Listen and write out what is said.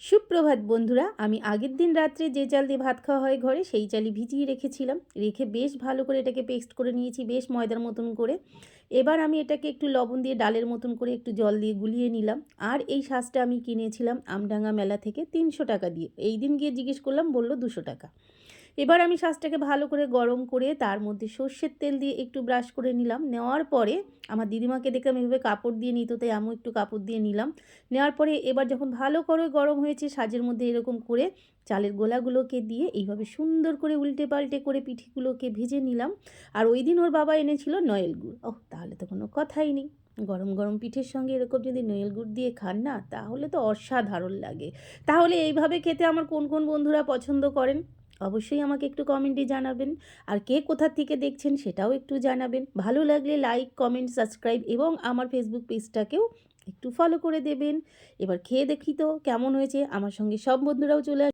সুপ্রভাত বন্ধুরা, আমি আগের দিন রাত্রে যে চাল দিয়ে ভাত খাওয়া হয় ঘরে সেই চালই ভিজিয়ে রেখেছিলাম। রেখে বেশ ভালো করে এটাকে পেস্ট করে নিয়েছি, বেশ ময়দার মতন করে। এবার আমি এটাকে একটু লবণ দিয়ে ডালের মতন করে একটু জল দিয়ে গুলিয়ে নিলাম। আর এই শাঁসটা আমি কিনেছিলাম আমডাঙ্গা মেলা থেকে 300 টাকা দিয়ে। এই দিন গিয়ে জিজ্ঞেস করলাম, বলল 200 টাকা। এবার আমি শাঁসটাকে ভালো করে গরম করে তার মধ্যে সর্ষের তেল দিয়ে একটু ব্রাশ করে নিলাম। নেওয়ার পরে আমার দিদিমাকে দেখলাম এভাবে কাপড় দিয়ে নিত, তাই আমিও একটু কাপড় দিয়ে নিলাম। নেওয়ার পরে এবার যখন ভালো করে গরম হয়েছে, সাজের মধ্যে এরকম করে চালের গোলাগুলোকে দিয়ে এইভাবে সুন্দর করে উল্টে পাল্টে করে পিঠেগুলোকে ভেজে নিলাম। আর ওই দিন ওর বাবা এনেছিল নয়েল গুড়। ওহ, তাহলে তো কোনো কথাই নেই। গরম গরম পিঠের সঙ্গে এরকম যদি নয়েল গুড় দিয়ে খান না, তাহলে তো অসাধারণ লাগে। তাহলে এইভাবে খেতে আমার কোন কোন বন্ধুরা পছন্দ করেন অবশ্যই আমাকে একটু কমেন্টে জানাবেন। আর কে কোথা থেকে দেখছেন সেটাও একটু জানাবেন। ভালো লাগলে লাইক, কমেন্ট, সাবস্ক্রাইব এবং আমার ফেসবুক পেজটাকেও একটু ফলো করে দেবেন। এবার খেয়ে দেখি তো কেমন হয়েছে। আমার সঙ্গে সব বন্ধুরাও চলে